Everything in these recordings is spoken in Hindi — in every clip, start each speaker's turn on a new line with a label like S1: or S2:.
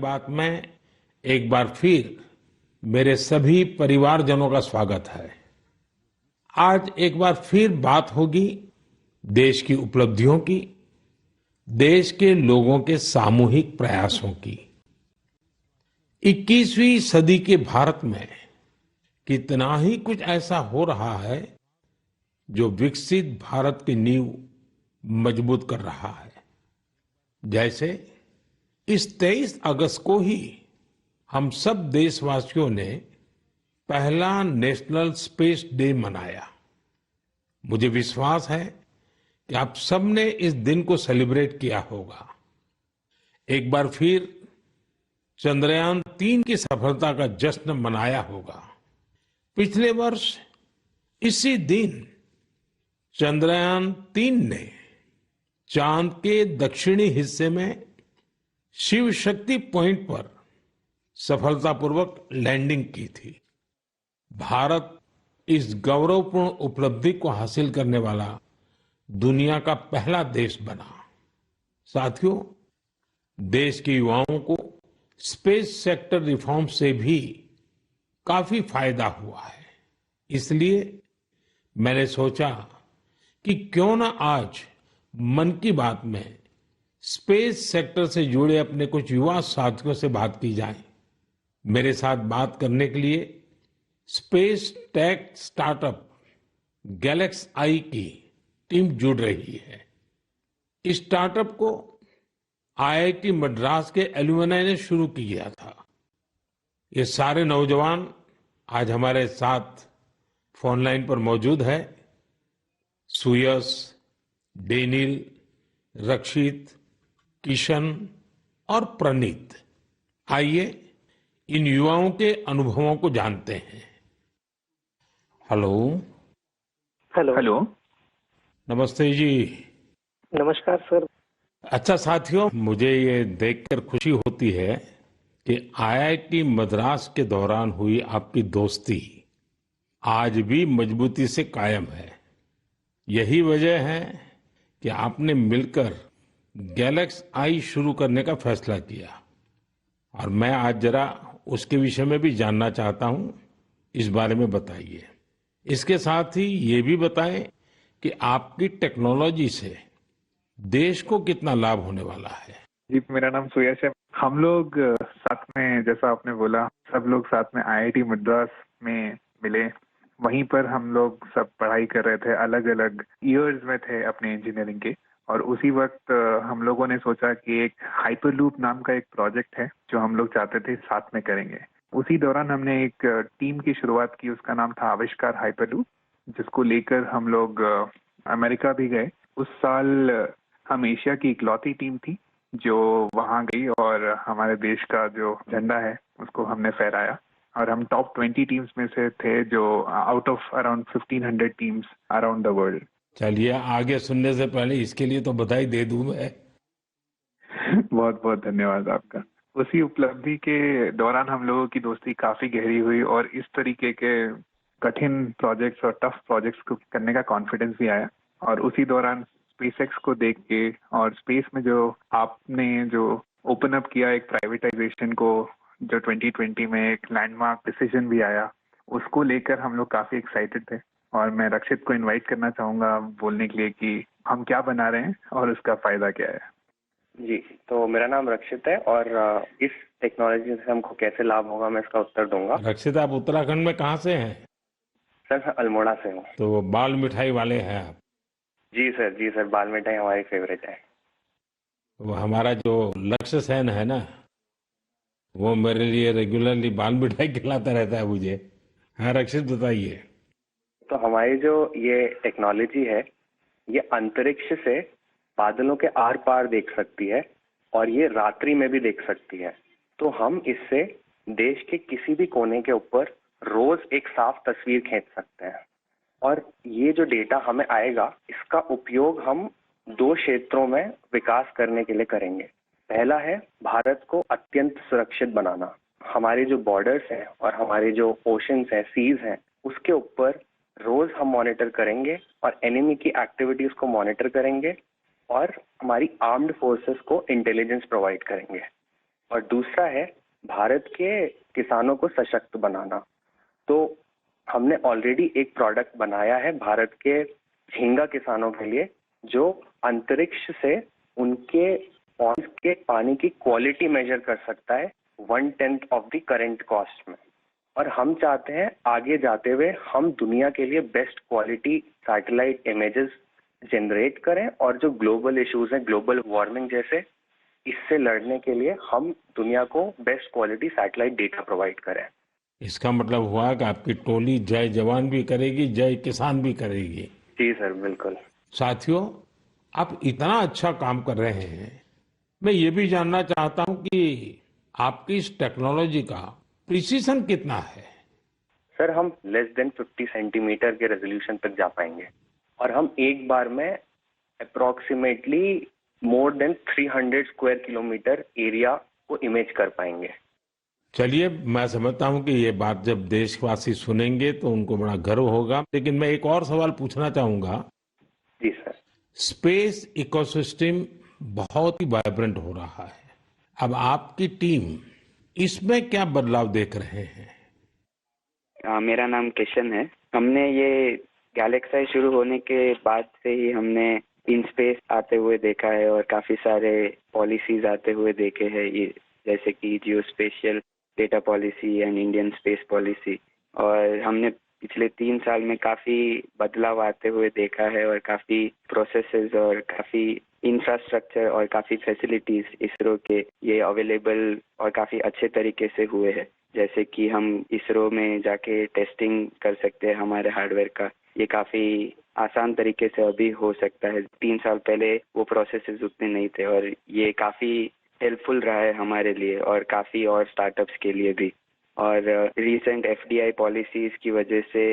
S1: बात में एक बार फिर मेरे सभी परिवारजनों का स्वागत है। आज एक बार फिर बात होगी देश की उपलब्धियों की, देश के लोगों के सामूहिक प्रयासों की। 21वीं सदी के भारत में कितना ही कुछ ऐसा हो रहा है जो विकसित भारत की नींव मजबूत कर रहा है। जैसे इस 23 अगस्त को ही हम सब देशवासियों ने पहला नेशनल स्पेस डे मनाया। मुझे विश्वास है कि आप सबने इस दिन को सेलिब्रेट किया होगा। एक बार फिर चंद्रयान-3 की सफलता का जश्न मनाया होगा। पिछले वर्ष इसी दिन चंद्रयान-3 ने चांद के दक्षिणी हिस्से में शिव शक्ति पॉइंट पर सफलतापूर्वक लैंडिंग की थी। भारत इस गौरवपूर्ण उपलब्धि को हासिल करने वाला दुनिया का पहला देश बना। साथियों, देश के युवाओं को स्पेस सेक्टर रिफॉर्म से भी काफी फायदा हुआ है। इसलिए मैंने सोचा कि क्यों ना आज मन की बात में स्पेस सेक्टर से जुड़े अपने कुछ युवा साथियों से बात की जाए। मेरे साथ बात करने के लिए स्पेस टेक स्टार्टअप गैलेक्स आई की टीम जुड़ रही है। इस स्टार्टअप को आईआईटी मद्रास के एलुमनाई ने शुरू किया था। ये सारे नौजवान आज हमारे साथ फोन लाइन पर मौजूद है। सुयश, डेनिल, रक्षित, किशन और प्रणीत। आइए इन युवाओं के अनुभवों को जानते हैं। हेलो।
S2: हेलो।
S3: हेलो।
S1: नमस्ते जी।
S2: नमस्कार सर।
S1: अच्छा साथियों, मुझे ये देखकर खुशी होती है कि आईआईटी मद्रास के दौरान हुई आपकी दोस्ती आज भी मजबूती से कायम है। यही वजह है कि आपने मिलकर गैलेक्स आई शुरू करने का फैसला किया और मैं आज जरा उसके विषय में भी जानना चाहता हूं। इस बारे में बताइए। इसके साथ ही ये भी बताएं कि आपकी टेक्नोलॉजी से देश को कितना लाभ होने वाला है।
S3: जी, मेरा नाम सुयश है। हम लोग साथ में, जैसा आपने बोला, सब लोग साथ में आईआईटी मद्रास में मिले। वहीं पर हम लोग सब पढ़ाई कर रहे थे, अलग अलग ईयर्स में थे अपने इंजीनियरिंग के। और उसी वक्त हम लोगों ने सोचा कि एक हाइपरलूप नाम का एक प्रोजेक्ट है जो हम लोग चाहते थे साथ में करेंगे। उसी दौरान हमने एक टीम की शुरुआत की, उसका नाम था आविष्कार हाइपरलूप, जिसको लेकर हम लोग अमेरिका भी गए। उस साल हम एशिया की इकलौती टीम थी जो वहां गई और हमारे देश का जो झंडा है उसको हमने फहराया। और हम टॉप 20 टीम्स में से थे, जो out of around 1500 teams around the world.
S1: चलिए, आगे सुनने से पहले इसके लिए तो बधाई दे दूं मैं।
S3: बहुत बहुत धन्यवाद आपका। उसी उपलब्धि के दौरान हम लोगों की दोस्ती काफी गहरी हुई और इस तरीके के कठिन प्रोजेक्ट्स और टफ प्रोजेक्ट्स को करने का कॉन्फिडेंस भी आया। और उसी दौरान स्पेसएक्स को देख के और स्पेस में जो आपने जो ओपन अप किया एक प्राइवेटाइजेशन को, जो 2020 में एक लैंडमार्क डिसीजन भी आया, उसको लेकर हम लोग काफी एक्साइटेड थे। और मैं रक्षित को इनवाइट करना चाहूंगा बोलने के लिए कि हम क्या बना रहे हैं और उसका फायदा क्या है।
S2: जी, तो मेरा नाम रक्षित है और इस टेक्नोलॉजी से हमको कैसे लाभ होगा मैं इसका उत्तर दूंगा।
S1: रक्षित, आप उत्तराखंड में कहाँ से हैं?
S2: सर, मैं अल्मोड़ा से हूँ।
S1: तो बाल मिठाई वाले हैं आप?
S2: जी सर, बाल मिठाई हमारी फेवरेट है।
S1: वो हमारा जो लक्ष्य सेन है ना, वो मेरे लिए रेगुलरली बाल मिठाई खिलाता रहता है मुझे। हाँ रक्षित, बताइए।
S2: तो हमारी जो ये टेक्नोलॉजी है, ये अंतरिक्ष से बादलों के आर पार देख सकती है और ये रात्रि में भी देख सकती है। तो हम इससे देश के किसी भी कोने के ऊपर रोज एक साफ तस्वीर खींच सकते हैं। और ये जो डेटा हमें आएगा, इसका उपयोग हम 2 क्षेत्रों में विकास करने के लिए करेंगे। पहला है भारत को अत्यंत सुरक्षित बनाना। हमारे जो बॉर्डर्स हैं और हमारे जो ओशंस हैं, सीज हैं, उसके ऊपर रोज हम मॉनिटर करेंगे और एनिमी की एक्टिविटीज को मॉनिटर करेंगे और हमारी आर्म्ड फोर्सेस को इंटेलिजेंस प्रोवाइड करेंगे। और दूसरा है भारत के किसानों को सशक्त बनाना। तो हमने ऑलरेडी एक प्रोडक्ट बनाया है भारत के झींगा किसानों के लिए, जो अंतरिक्ष से उनके पॉन्ड्स के पानी की क्वालिटी मेजर कर सकता है 1/10 ऑफ द करंट कॉस्ट में। और हम चाहते हैं आगे जाते हुए हम दुनिया के लिए best quality satellite images generate करें, और जो ग्लोबल इश्यूज हैं, ग्लोबल वार्मिंग जैसे, इससे लड़ने के लिए हम दुनिया को best quality satellite data provide करें।
S1: इसका मतलब हुआ कि आपकी टोली जय जवान भी करेगी, जय किसान भी करेगी।
S2: जी सर, बिल्कुल।
S1: साथियों, आप इतना अच्छा काम कर रहे हैं, मैं ये भी जानना चाहता हूं कि आपकी इस टेक्नोलॉजी का प्रिसीजन कितना है?
S2: सर, हम लेस देन 50 सेंटीमीटर के रेजोल्यूशन तक जा पाएंगे, और हम एक बार में approximately more than 300 square kilometre area को इमेज कर पाएंगे।
S1: चलिए, मैं समझता हूं कि ये बात जब देशवासी सुनेंगे तो उनको बड़ा गर्व होगा। लेकिन मैं एक और सवाल पूछना चाहूंगा।
S2: जी सर।
S1: स्पेस इकोसिस्टम बहुत ही वाइब्रेंट हो रहा है। अब आपकी टीम इसमें क्या बदलाव देख रहे हैं?
S4: मेरा नाम किशन है। हमने ये गैलेक्साई शुरू होने के बाद से ही हमने इन स्पेस आते हुए देखा है, और काफी सारे पॉलिसीज आते हुए देखे हैं, ये जैसे कि geospatial data policy and Indian space policy. और हमने पिछले 3 साल में काफी बदलाव आते हुए देखा है, और काफी प्रोसेसेस और काफी इंफ्रास्ट्रक्चर और काफी फैसिलिटीज इसरो के ये अवेलेबल और काफी अच्छे तरीके से हुए हैं। जैसे कि हम इसरो में जाके टेस्टिंग कर सकते हैं हमारे हार्डवेयर का, ये काफी आसान तरीके से अभी हो सकता है। 3 साल पहले वो प्रोसेसेस उतने नहीं थे, और ये काफी हेल्पफुल रहा है हमारे लिए और काफी और स्टार्टअप्स के लिए भी। और रिसेंट एफडीआई पॉलिसीज की वजह से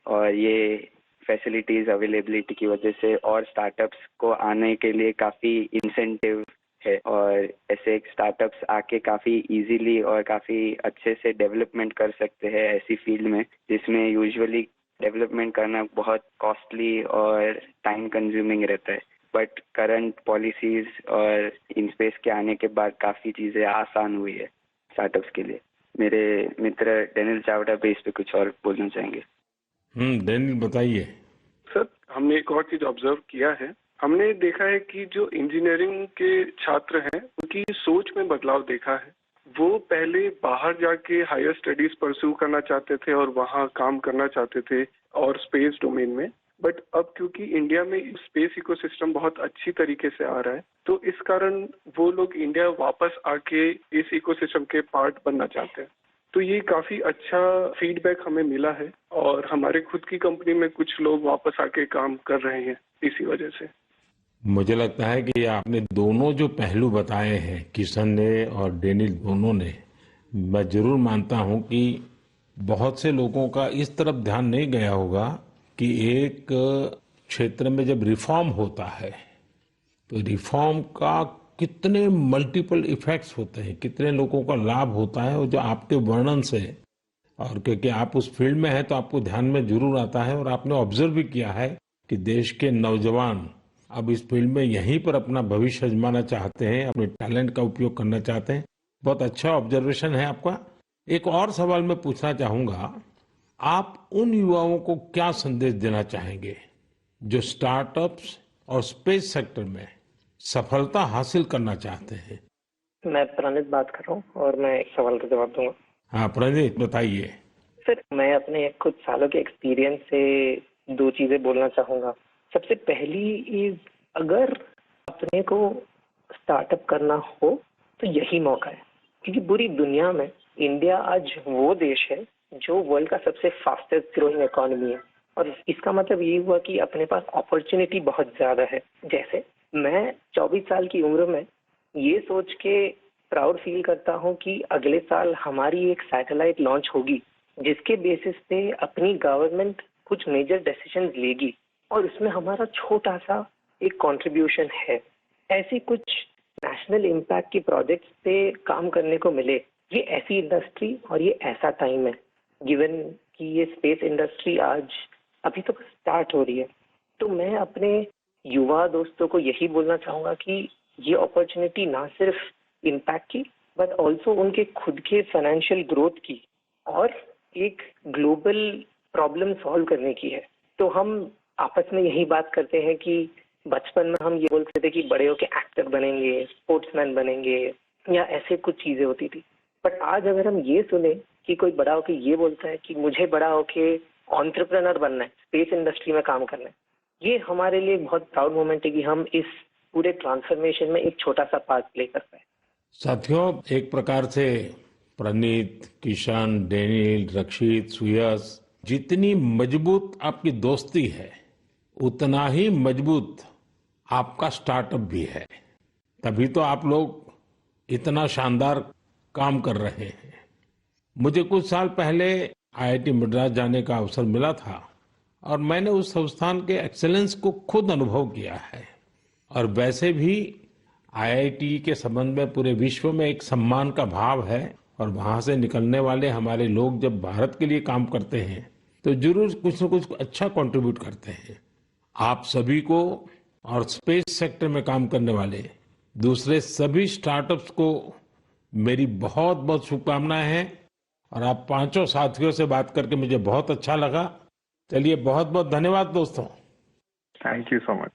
S4: और ये फैसिलिटीज अवेलेबिलिटी की वजह से और स्टार्टअप्स को आने के लिए काफी इंसेंटिव है, और ऐसे स्टार्टअप्स आके काफी इजीली और काफी अच्छे से डेवलपमेंट कर सकते हैं ऐसी फील्ड में जिसमें यूजुअली डेवलपमेंट करना बहुत कॉस्टली और टाइम कंज्यूमिंग रहता है। बट करंट पॉलिसीज और इन स्पेस के आने के बाद काफी चीजें आसान हुई है स्टार्टअप्स के लिए। मेरे मित्र डेनियल चावड़ा भी इस पे कुछ और बोलना चाहेंगे।
S1: डेनियल बताइए।
S5: सर, हमने एक और चीज ऑब्जर्व किया है। हमने देखा है कि जो इंजीनियरिंग के छात्र हैं उनकी सोच में बदलाव देखा है। वो पहले बाहर जाके हायर स्टडीज परस्यू करना चाहते थे और वहाँ काम करना चाहते थे और स्पेस डोमेन में, बट अब क्योंकि इंडिया में स्पेस इकोसिस्टम बहुत अच्छी तरीके से आ रहा है, तो इस कारण वो लोग इंडिया वापस आके इस इकोसिस्टम के पार्ट बनना चाहते हैं। तो ये काफी अच्छा फीडबैक हमें मिला है, और हमारे खुद की कंपनी में कुछ लोग वापस आके काम कर रहे हैं इसी वजह से।
S1: मुझे लगता है कि आपने दोनों जो पहलू बताए हैं, किशन ने और डेनियल दोनों ने, मैं जरूर मानता हूं कि बहुत से लोगों का इस तरफ ध्यान नहीं गया होगा कि एक क्षेत्र में जब रिफॉर्म होता है तो रिफॉर्म का कितने मल्टीपल इफेक्ट्स होते हैं, कितने लोगों का लाभ होता है, और जो आपके वर्णन से, और क्योंकि आप उस फील्ड में हैं तो आपको ध्यान में जरूर आता है, और आपने ऑब्जर्व भी किया है कि देश के नौजवान अब इस फील्ड में यहीं पर अपना भविष्य आजमाना चाहते हैं, अपने टैलेंट का उपयोग करना चाहते हैं। बहुत अच्छा ऑब्जर्वेशन है आपका। एक और सवाल मैं पूछना चाहूंगा, आप उन युवाओं को क्या संदेश देना चाहेंगे जो स्टार्टअप्स और स्पेस सेक्टर में सफलता हासिल करना चाहते हैं?
S6: मैं प्रणीत बात कर रहा हूँ और मैं एक सवाल का जवाब दूंगा।
S1: हाँ प्रणीत, बताइए।
S6: सर, मैं अपने कुछ सालों के एक्सपीरियंस से 2 चीजें बोलना चाहूंगा। सबसे पहली इज, अगर अपने को स्टार्टअप करना हो तो यही मौका है, क्योंकि पूरी दुनिया में इंडिया आज वो देश है जो वर्ल्ड का सबसे फास्टेस्ट ग्रोइंग इकोनॉमी है, और इसका मतलब ये हुआ कि अपने पास अपॉर्चुनिटी बहुत ज्यादा है। जैसे मैं 24 साल की उम्र में ये सोच के प्राउड फील करता हूँ कि अगले साल हमारी एक सैटेलाइट लॉन्च होगी जिसके बेसिस पे अपनी गवर्नमेंट कुछ मेजर डिसीजन लेगी, और उसमें हमारा छोटा सा एक कंट्रीब्यूशन है। ऐसी कुछ नेशनल इम्पैक्ट की प्रोजेक्ट्स पे काम करने को मिले, ये ऐसी इंडस्ट्री और ये ऐसा टाइम है, गिवन कि ये स्पेस इंडस्ट्री आज अभी तो स्टार्ट हो रही है। तो मैं अपने युवा दोस्तों को यही बोलना चाहूंगा कि ये अपॉर्चुनिटी ना सिर्फ इम्पैक्ट की बट ऑल्सो उनके खुद के फाइनेंशियल ग्रोथ की और एक ग्लोबल प्रॉब्लम सॉल्व करने की है। तो हम आपस में यही बात करते हैं कि बचपन में हम ये बोलते थे कि बड़े होके एक्टर बनेंगे, स्पोर्ट्समैन बनेंगे या ऐसे कुछ चीजें होती थी। बट आज अगर हम ये सुने कि कोई बड़ा होके ये बोलता है कि मुझे बड़ा होके एंटरप्रेन्योर बनना है, स्पेस इंडस्ट्री में काम करना है, ये हमारे लिए बहुत प्राउड मोमेंट है कि हम इस पूरे ट्रांसफॉर्मेशन में एक छोटा सा पार्ट प्ले कर पाए।
S1: साथियों, एक प्रकार से प्रणीत, किशन, डेनियल, रक्षित, सुयश, जितनी मजबूत आपकी दोस्ती है उतना ही मजबूत आपका स्टार्टअप भी है। तभी तो आप लोग इतना शानदार काम कर रहे हैं। मुझे कुछ साल पहले आईआईटी मद्रास जाने का अवसर मिला था और मैंने उस संस्थान के एक्सेलेंस को खुद अनुभव किया है। और वैसे भी आईआईटी के संबंध में पूरे विश्व में एक सम्मान का भाव है और वहां से निकलने वाले हमारे लोग जब भारत के लिए काम करते हैं तो जरूर कुछ न कुछ अच्छा कंट्रीब्यूट करते हैं। आप सभी को और स्पेस सेक्टर में काम करने वाले दूसरे सभी स्टार्टअप्स को मेरी बहुत बहुत शुभकामनाएं हैं। और आप पांचों साथियों से बात करके मुझे बहुत अच्छा लगा। चलिए, बहुत बहुत धन्यवाद दोस्तों।
S3: Thank you so much.